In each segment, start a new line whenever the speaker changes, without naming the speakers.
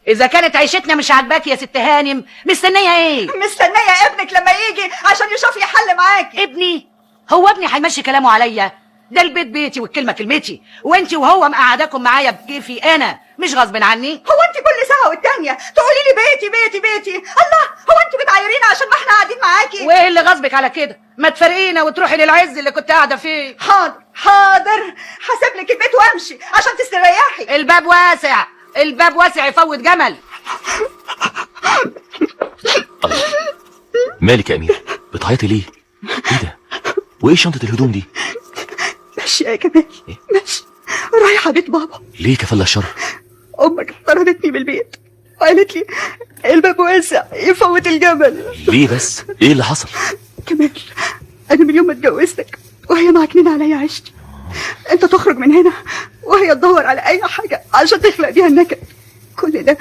اذا كانت عيشتنا مش عاجباك يا ست هانم مستنيه ايه؟
مستنيه ابنك لما يجي عشان يشوف يحل معاكي.
ابني؟ هو ابني هيمشي كلامه عليا؟ ده البيت بيتي والكلمه كلمتي، وانت وهو مقعداكم معايا بكيفي انا مش غصب عني.
هو انت كل ساعه والتانيه تقولي لي بيتي بيتي بيتي؟ الله، هو انت بتعايرينا عشان ما احنا قاعدين معاكي؟
وايه اللي غصبك على كده؟ ما تفرقينا وتروحي للعز اللي كنت قاعده فيه.
حاضر حاضر، هسيب لك البيت وامشي عشان تستريحي.
الباب واسع، الباب واسع يفوت جمل.
الله، مالك يا أميرة؟ بتعيطي ليه؟ ايه ده؟ وايه شنطة الهدوم دي؟
ماشي يا كمال، ماشي رايحه بيت بابا.
ليه كفل الشر؟
امك طردتني من البيت وقالت لي الباب واسع يفوت الجمل.
ليه بس؟ ايه اللي حصل؟
كمال، انا من يوم ما اتجوزتك وهي معكنين عليا عيشتي. انت تخرج من هنا وهي تدور على اي حاجه عشان تخلق بيها النكد. كل ده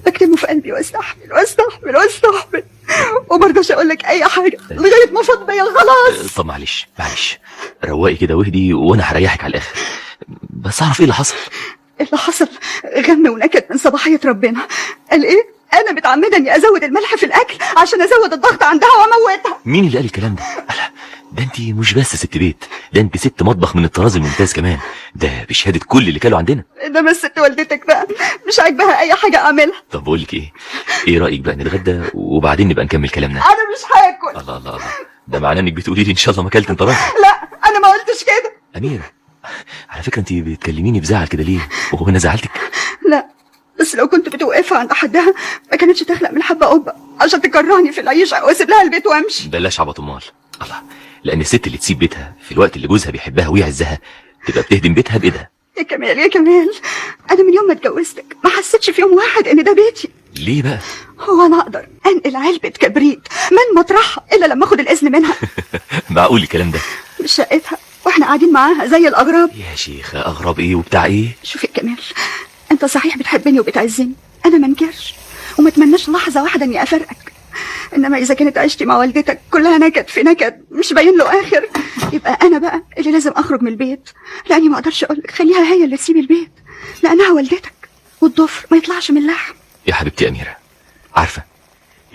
بكتمه في قلبي واستحمل واستحمل واستحمل ومرضاش اقول لك اي حاجه لغايه ما فاض بيا خلاص.
طب معلش معلش، روقي كده واهدي وانا هريحك على الاخر. بس اعرف ايه اللي حصل.
اللي حصل غم ونكد من صباحيه ربنا. قال ايه؟ انا متعمده اني ازود الملح في الاكل عشان ازود الضغط عندها واموتها.
مين اللي قال الكلام ده؟ ألا، ده انت مش بس ست بيت، ده انت ست مطبخ من الطراز الممتاز كمان، ده بشهاده كل اللي كانوا عندنا.
انما الست والدتك بقى مش عاجباها اي حاجه اعملها.
طب بقول لك ايه رايك بقى نتغدى وبعدين نبقى نكمل كلامنا؟
انا مش هاكل.
الله الله الله، ده معناه انك بتقولي لي ان شاء الله ما اكلت انت راجل.
لا انا ما قلتش كده.
اميره، على فكره انت بتكلميني بزعل كده ليه؟ وهو انا زعلتك؟
لا بس لو كنت بتوقفها عند حدها ما كانتش تخلق من حبه قبه عشان تكرهني في العيشه واسيب لها البيت وامشي.
بلاش عبط امال. الله، لان الست اللي تسيب بيتها في الوقت اللي جوزها بيحبها ويعزها تبقى بتهدم بيتها بايدها.
يا كمال يا كمال، انا من يوم ما اتجوزتك ما حسيتش في يوم واحد ان ده بيتي.
ليه بقى؟
هو انا اقدر انقل علبه كبريت من مطرحها الا لما اخد الاذن منها؟
معقول الكلام ده؟
مش شقتها واحنا قاعدين معاها زي الاغراب.
يا شيخه اغراب ايه وبتاع ايه؟
شوف يا كمال، انت صحيح بتحبني وبتعزني، انا ما انكرش وما اتمناش لحظه واحده اني افارقك، انما اذا كانت عيشتي مع والدتك كلها نكد في نكد مش باين له اخر يبقى انا بقى اللي لازم اخرج من البيت، لاني ما اقدرش اقول لك خليها هي اللي تسيب البيت لانها والدتك والضفر ما يطلعش من اللحم.
يا حبيبتي اميره، عارفه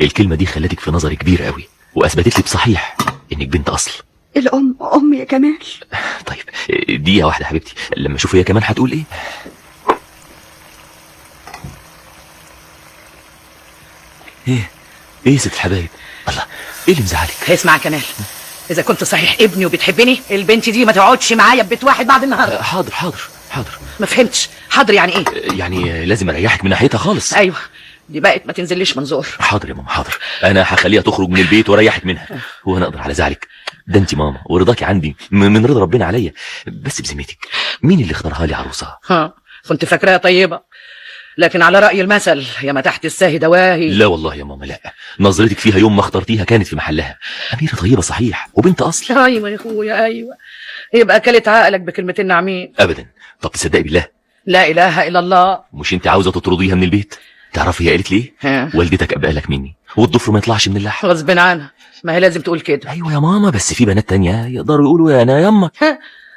الكلمه دي خلتك في نظري كبير قوي واثبتت لي بصحيح انك بنت اصل.
الام ام يا كمال.
طيب دقيقه واحده حبيبتي لما اشوف هي كمان هتقول ايه. ايه يا ست الحبايب؟ الله، ايه اللي مزعلك؟
اسمع كمال، اذا كنت صحيح ابني وبتحبني البنت دي ما تقعدش معايا في بيت واحد بعد النهارده.
حاضر حاضر حاضر.
ما فهمتش حاضر يعني ايه؟
يعني لازم اريحك من ناحيتها خالص.
ايوه دي بقت ما تنزليش منظور.
حاضر يا ماما حاضر، انا هخليها تخرج من البيت واريحك منها. هو انا اقدر على زعلك؟ ده انت ماما ورضاكي عندي من رضا ربنا عليا. بس بذمتك مين اللي اختارها لي عروسه؟
كنت فاكراها طيبه، لكن على رأي المثل يا ما تحت الساهي دواهي.
لا والله يا ماما لا، نظرتك فيها يوم ما اخترتيها كانت في محلها. أميرة طيبة صحيح وبنت أصل.
ايوه يا اخويا ايوه، يبقى كلت عقلك بكلمتين ناعمين.
أبدا. طب تصدقي بالله؟
لا إله إلا الله.
مش أنت عاوزة تطرديها من البيت؟ تعرفي هي قالت ليه؟ والدتك أبقى لك مني والضفر ما يطلعش من اللحم.
غصب عنها، ما هي لازم تقول كده.
أيوة يا ماما، بس في بنات تانية يقدروا يقولوا يا أنا يما.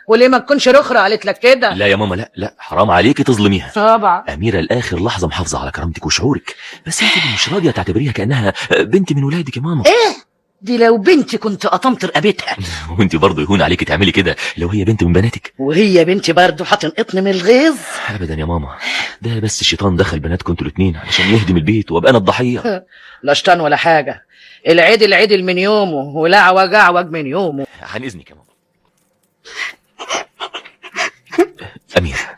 وليه ما تكونش رخرة قالت لك كده؟
لا يا ماما لا لا، حرام عليكي تظلميها.
طبعا
أميرة لآخر لحظة محافظة على كرامتك وشعورك، بس أنت مش راضية تعتبريها كأنها بنت من ولادك يا ماما.
إيه؟ دي لو بنتي كنت قطمت رقبتها.
وانت برضه يهون عليكي تعملي كده لو هي بنت من بناتك.
وهي بنتي برضه هتنقطني من الغيظ.
ابدا يا ماما، ده بس الشيطان دخل بناتكم انتوا الاثنين علشان يهدم البيت وابقى انا الضحيه.
لا شيطان ولا حاجه، العدل من يومه والاعوج اعوج من يومه.
عن اذنك يا ماما. أميرة،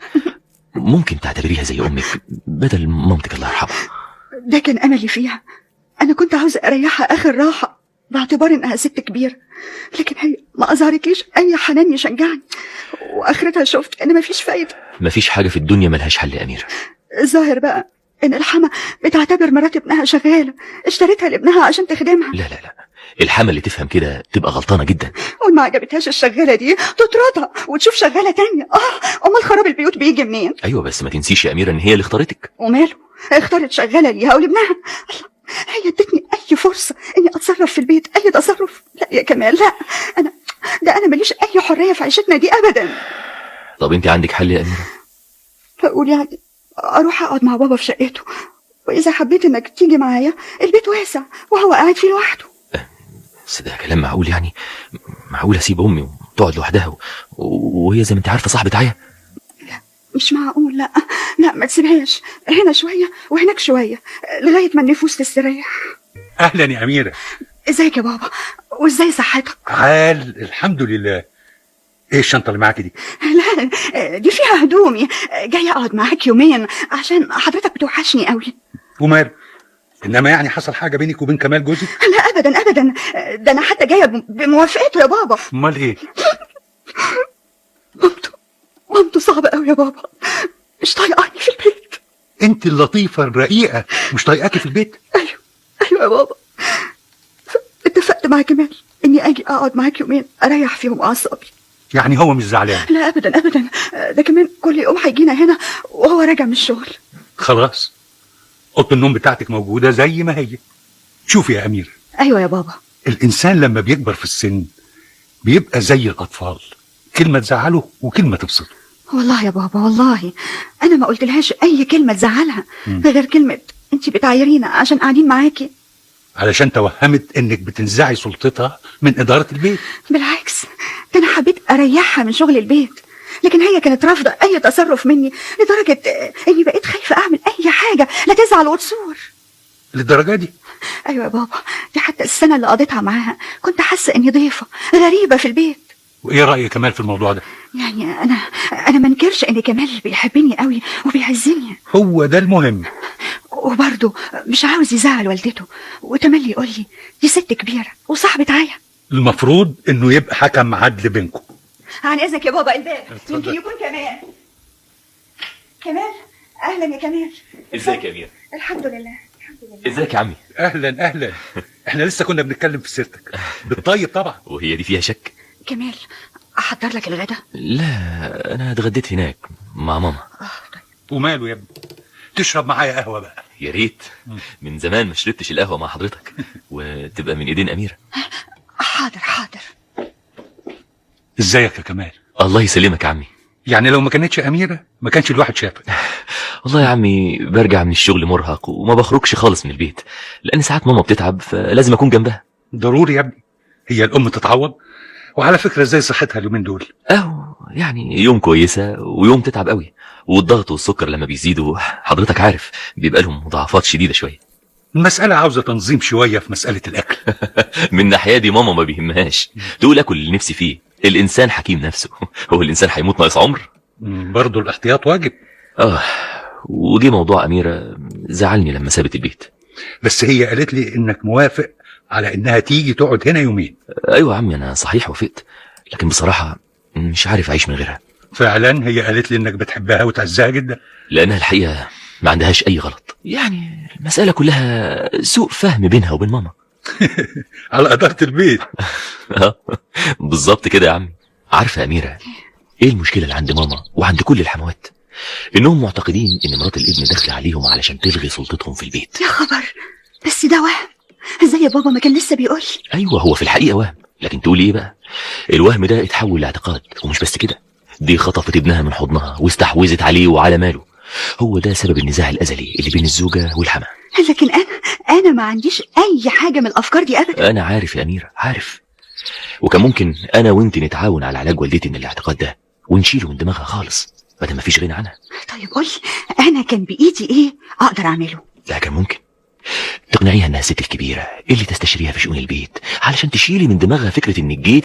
ممكن تعتبريها زي أمك بدل مامتك الله يرحمها.
ده كان أملي فيها، أنا كنت عاوزة أريحها آخر راحة باعتبار إنها ست كبيرة، لكن هي ما أظهرتليش أي حنان يشجعني، وآخرتها شفت إن مفيش فايدة.
مفيش حاجة في الدنيا ملهاش حل يا أميرة.
الظاهر بقى إن الحما بتعتبر مرات ابنها شغالة اشتريتها لابنها عشان تخدمها.
لا لا لا، الحما اللي تفهم كده تبقى غلطانة جدا.
وما عجبتهاش الشغالة دي تطردها وتشوف شغالة تانية. أمال خراب البيوت بيجي منين؟
أيوة بس ما تنسيش يا أميرة إن هي اللي اختارتك.
وماله، اختارت شغالة ليها ولابنها. الله، هي ادتني أي فرصة إني أتصرف في البيت، أي تصرف. لا يا كمال لا، أنا ماليش أي حرية في عيشتنا دي أبدا.
طب أنت عندك حل يا أميرة؟
أقول يعني أروح أقعد مع بابا في شقته واذا حبيت انك تيجي معايا البيت واسع وهو قاعد فيه لوحده.
بس ده كلام معقول يعني؟ معقول اسيب امي وتقعد لوحدها وهي زي ما انت عارفه صاحبة عيا؟
مش معقول، لا لا، ما تسيبهاش، هنا شويه وهناك شويه لغايه ما النفوس تستريح.
اهلا يا اميره.
ازيك يا بابا؟ وازاي صحتك؟
عال الحمد لله. ايه الشنطه اللي معاكي دي؟
لا دي فيها هدومي، جايه اقعد معاك يومين عشان حضرتك بتوحشني قوي.
ومال؟ انما يعني حصل حاجه بينك وبين كمال جوزك؟
لا ابدا ابدا، ده انا حتى جايه بموافقته يا بابا.
امال ايه؟
مامته صعبه قوي يا بابا، مش طايقاني في البيت.
انت اللطيفه الرقيقه مش طايقاكي في البيت؟
ايوه يا بابا. اتفقت مع كمال اني اجي اقعد معاك يومين اريح فيهم اعصابي.
يعني هو مش زعلان؟
لا ابدا ابدا، ده كمان كل يوم هيجينا هنا وهو راجع من الشغل.
خلاص، اوضه النوم بتاعتك موجوده زي ما هي. شوفي يا امير.
ايوه يا بابا.
الانسان لما بيكبر في السن بيبقى زي الاطفال، كلمه تزعله وكلمه تبسطه.
والله يا بابا والله انا ما قلتلهاش اي كلمه تزعلها غير كلمه انت بتعايرينا عشان قاعدين معاكي،
علشان توهمت انك بتنزعي سلطتها من اداره البيت.
بالعكس، ده انا حبيت اريحها من شغل البيت، لكن هي كانت رافضه اي تصرف مني لدرجه اني بقيت خايفه اعمل اي حاجه لا تزعل وتصور.
للدرجه دي؟
ايوه يا بابا، دي حتى السنه اللي قضيتها معاها كنت حاسه اني ضيفه غريبه في البيت.
وايه راي كمال في الموضوع ده؟
يعني انا ما انكرش ان كمال بيحبني قوي وبيعزني،
هو ده المهم.
وبرضه مش عاوز يزعل والدته، وتملي يقول لي دي ست كبيره وصاحبه عيا.
المفروض انه يبقى حكم عدل بينكم.
عن اذنك يا بابا، الباب
اتفضل.
يمكن يكون كمال. كمال، اهلا يا كمال.
ازيك يا امير؟
الحمد لله الحمد لله.
ازيك يا عمي؟
اهلا اهلا. احنا لسه كنا بنتكلم في سيرتك. بالطيب طبعا.
وهي دي فيها شك؟
كمال، احضر لك الغدا؟
لا انا اتغديت هناك مع ماما.
طيب.
وماله يا ابني؟ تشرب معايا قهوه بقى؟
يا ريت، من زمان ما شربتش القهوه مع حضرتك، وتبقى من ايدين اميره.
حاضر حاضر.
ازيك يا كمال؟
الله يسلمك يا عمي.
يعني لو ما كانتش اميره ما كانش الواحد شافك.
والله يا عمي برجع من الشغل مرهق وما بخرجش خالص من البيت، لان ساعات ماما بتتعب فلازم اكون جنبها.
ضروري يا ابني، هي الام تتعوض. وعلى فكره ازاي صحتها اليومين دول؟
اهو يعني يوم كويسه ويوم تتعب قوي، والضغط والسكر لما بيزيدوا حضرتك عارف بيبقى لهم مضاعفات شديده شويه.
المساله عاوزه تنظيم شويه في مساله الاكل.
من ناحيه دي ماما ما بيهمهاش، تقول اكل اللي نفسي فيه، الانسان حكيم نفسه. هو الانسان هيموت ناقص عمر؟
برضه الاحتياط واجب.
وجي موضوع اميره زعلني لما سابت البيت.
بس هي قالت لي انك موافق على انها تيجي تقعد هنا يومين.
ايوه يا عمي انا صحيح وافقت، لكن بصراحه مش عارف اعيش من غيرها.
فعلا هي قالت لي انك بتحبها وتعزها جدا.
لانها الحقيقه ما عندهاش اي غلط، يعني المساله كلها سوء فهم بينها وبين ماما.
على اداره البيت.
بالظبط كده يا عمي. عارفه يا اميره ايه المشكله اللي عند ماما وعند كل الحموات؟ انهم معتقدين ان مرات الابن داخله عليهم علشان تلغي سلطتهم في البيت.
يا خبر، بس ده وهم. ازاي يا بابا ما كان لسه بيقول؟
ايوه هو في الحقيقه وهم، لكن تقولي ايه بقى؟ الوهم ده اتحول لاعتقاد، ومش بس كده، دي خطفت ابنها من حضنها واستحوذت عليه وعلى ماله. هو ده سبب النزاع الازلي اللي بين الزوجه والحما.
لكن انا ما عنديش اي حاجه من الافكار دي ابدا.
انا عارف يا اميره عارف، وكان ممكن انا وانت نتعاون على علاج والدتي من الاعتقاد ده ونشيله من دماغها خالص بدل ما فيش غنى عنها.
طيب قولي، انا كان بايدي ايه اقدر اعمله؟
لا كان ممكن تقنعيها انها الست الكبيره اللي تستشيريها في شؤون البيت علشان تشيلي من دماغها فكره انك جيت